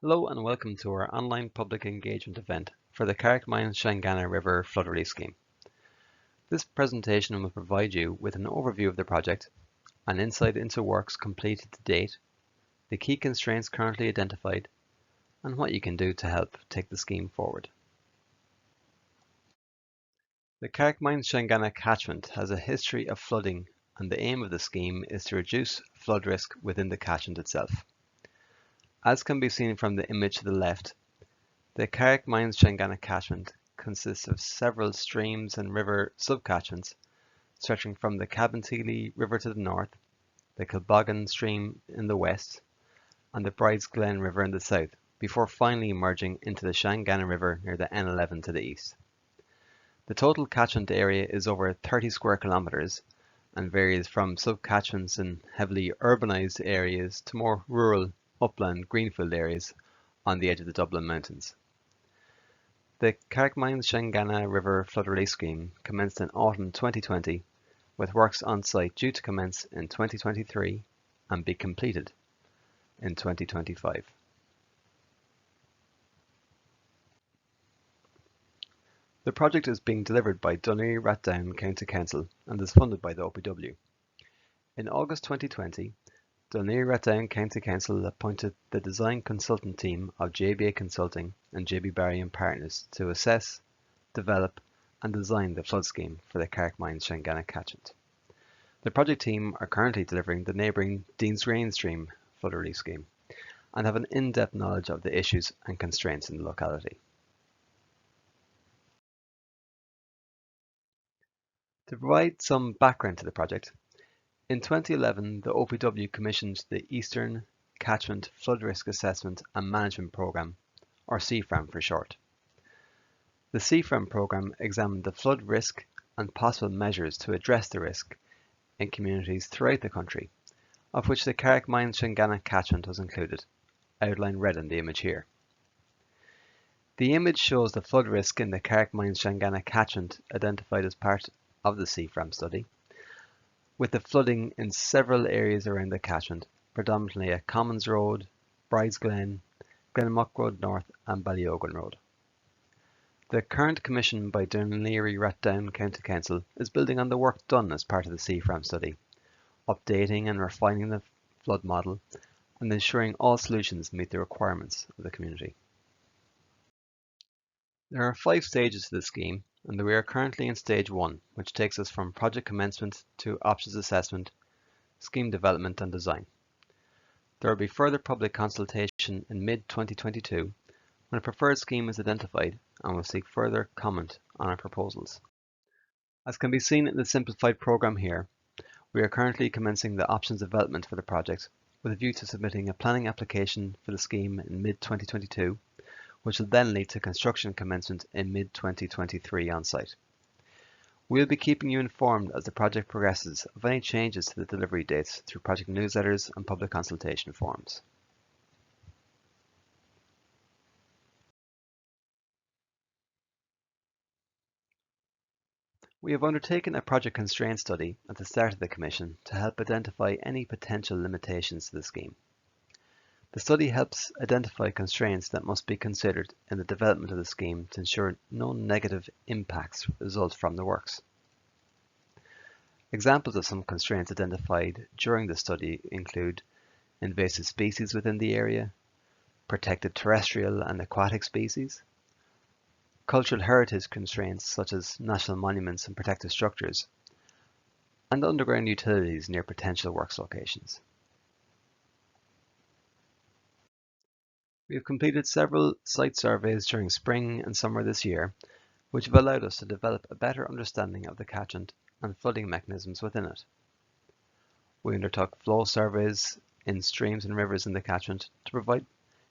Hello and welcome to our online public engagement event for the Carrickmines Shanganagh River Flood Relief Scheme. This presentation will provide you with an overview of the project, an insight into works completed to date, the key constraints currently identified, and what you can do to help take the scheme forward. The Carrickmines Shanganagh catchment has a history of flooding, and the aim of the scheme is to reduce flood risk within the catchment itself. As can be seen from the image to the left, the Carrickmines Shanganagh catchment consists of several streams and river subcatchments stretching from the Cabinteely River to the north, the Kilboggan stream in the west, and the Bridesglen River in the south, before finally merging into the Shanganagh River near the N11 to the east. The total catchment area is over 30 square kilometres and varies from subcatchments in heavily urbanised areas to more rural upland greenfield areas on the edge of the Dublin Mountains. The Carrickmines Shanganagh River Flood Relief Scheme commenced in autumn 2020, with works on site due to commence in 2023 and be completed in 2025. The project is being delivered by Dún Laoghaire County Council and is funded by the OPW. In August 2020, Dún Laoghaire County Council appointed the design consultant team of JBA Consulting and JB Barry and Partners to assess, develop and design the flood scheme for the Carrickmines Shanganagh catchment. The project team are currently delivering the neighbouring Deansgrain Stream flood relief scheme and have an in-depth knowledge of the issues and constraints in the locality. To provide some background to the project, in 2011, the OPW commissioned the Eastern Catchment Flood Risk Assessment and Management Programme, or CFRAM for short. The CFRAM programme examined the flood risk and possible measures to address the risk in communities throughout the country, of which the Carrickmines Shanganagh catchment was included, outlined red in the image here. The image shows the flood risk in the Carrickmines Shanganagh catchment identified as part of the CFRAM study, with the flooding in several areas around the catchment, predominantly at Commons Road, Bridesglen, Glenmuck Road North and Ballyogan Road. The current commission by Dún Laoghaire County Council is building on the work done as part of the CFRAM study, updating and refining the flood model and ensuring all solutions meet the requirements of the community. There are 5 stages to the scheme, and we are currently in stage 1, which takes us from project commencement to options assessment, scheme development and design. There will be further public consultation in mid-2022 when a preferred scheme is identified and will seek further comment on our proposals. As can be seen in the simplified programme here, we are currently commencing the options development for the project with a view to submitting a planning application for the scheme in mid-2022, which will then lead to construction commencement in mid-2023 on site. We'll be keeping you informed as the project progresses of any changes to the delivery dates through project newsletters and public consultation forums. We have undertaken a project constraint study at the start of the Commission to help identify any potential limitations to the scheme. The study helps identify constraints that must be considered in the development of the scheme to ensure no negative impacts result from the works. Examples of some constraints identified during the study include invasive species within the area, protected terrestrial and aquatic species, cultural heritage constraints such as national monuments and protected structures, and underground utilities near potential works locations. We have completed several site surveys during spring and summer this year, which have allowed us to develop a better understanding of the catchment and flooding mechanisms within it. We undertook flow surveys in streams and rivers in the catchment to provide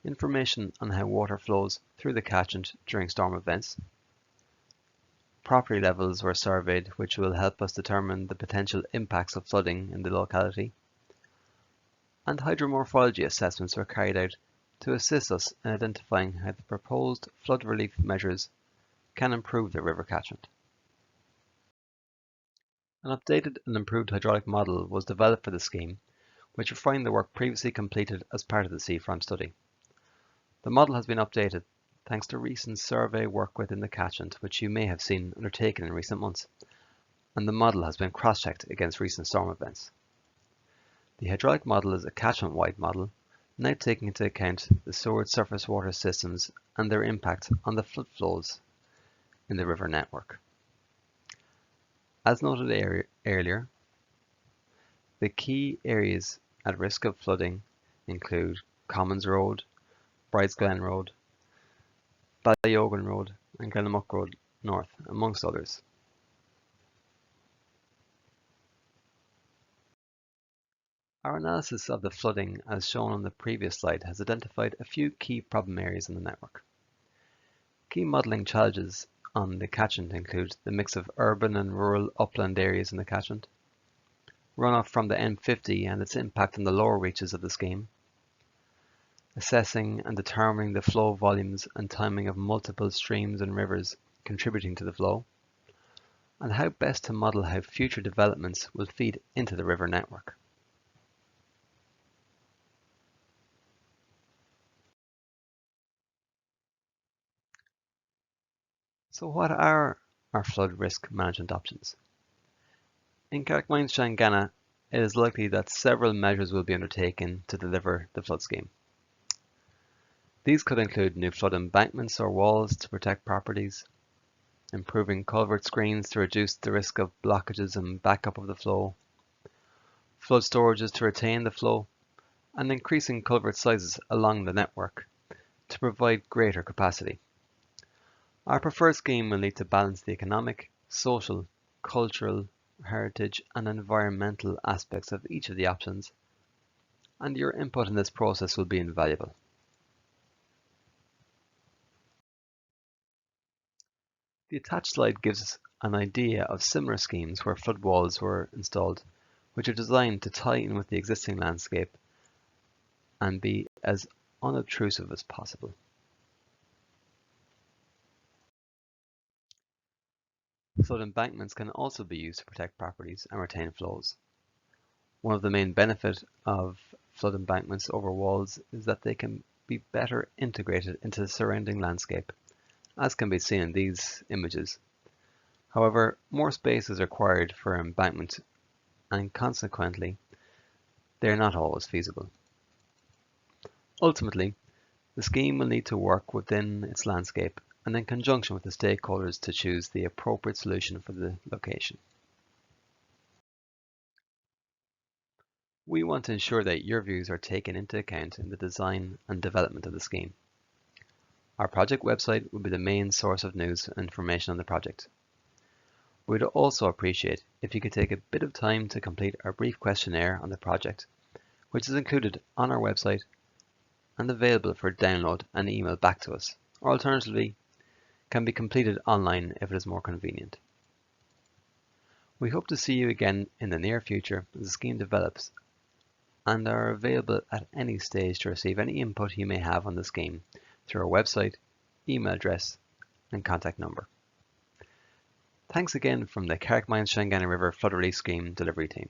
information on how water flows through the catchment during storm events. Property levels were surveyed, which will help us determine the potential impacts of flooding in the locality. And hydromorphology assessments were carried out to assist us in identifying how the proposed flood relief measures can improve the river catchment. An updated and improved hydraulic model was developed for the scheme, which refined the work previously completed as part of the CFRAM study. The model has been updated thanks to recent survey work within the catchment, which you may have seen undertaken in recent months, and the model has been cross-checked against recent storm events. The hydraulic model is a catchment-wide model, now taking into account the stored surface water systems and their impact on the flood flows in the river network. As noted earlier, the key areas at risk of flooding include Commons Road, Bridesglen Road, Ballyogan Road and Glenamuck Road North, amongst others. Our analysis of the flooding, as shown on the previous slide, has identified a few key problem areas in the network. Key modelling challenges on the catchment include the mix of urban and rural upland areas in the catchment, runoff from the M50 and its impact on the lower reaches of the scheme, assessing and determining the flow volumes and timing of multiple streams and rivers contributing to the flow, and how best to model how future developments will feed into the river network. So what are our flood risk management options? In Carrickmines Shanganagh, it is likely that several measures will be undertaken to deliver the flood scheme. These could include new flood embankments or walls to protect properties, improving culvert screens to reduce the risk of blockages and backup of the flow, flood storages to retain the flow, and increasing culvert sizes along the network to provide greater capacity. Our preferred scheme will need to balance the economic, social, cultural, heritage and environmental aspects of each of the options, and your input in this process will be invaluable. The attached slide gives an idea of similar schemes where flood walls were installed, which are designed to tie in with the existing landscape and be as unobtrusive as possible. Flood embankments can also be used to protect properties and retain flows. One of the main benefits of flood embankments over walls is that they can be better integrated into the surrounding landscape, as can be seen in these images. However, more space is required for embankment and consequently, they are not always feasible. Ultimately, the scheme will need to work within its landscape and in conjunction with the stakeholders to choose the appropriate solution for the location. We want to ensure that your views are taken into account in the design and development of the scheme. Our project website will be the main source of news and information on the project. We would also appreciate if you could take a bit of time to complete our brief questionnaire on the project, which is included on our website and available for download and email back to us, or alternatively, can be completed online if it is more convenient. We hope to see you again in the near future as the scheme develops and are available at any stage to receive any input you may have on the scheme through our website, email address and contact number. Thanks again from the Carrickmines Shanganagh River Flood Relief Scheme Delivery Team.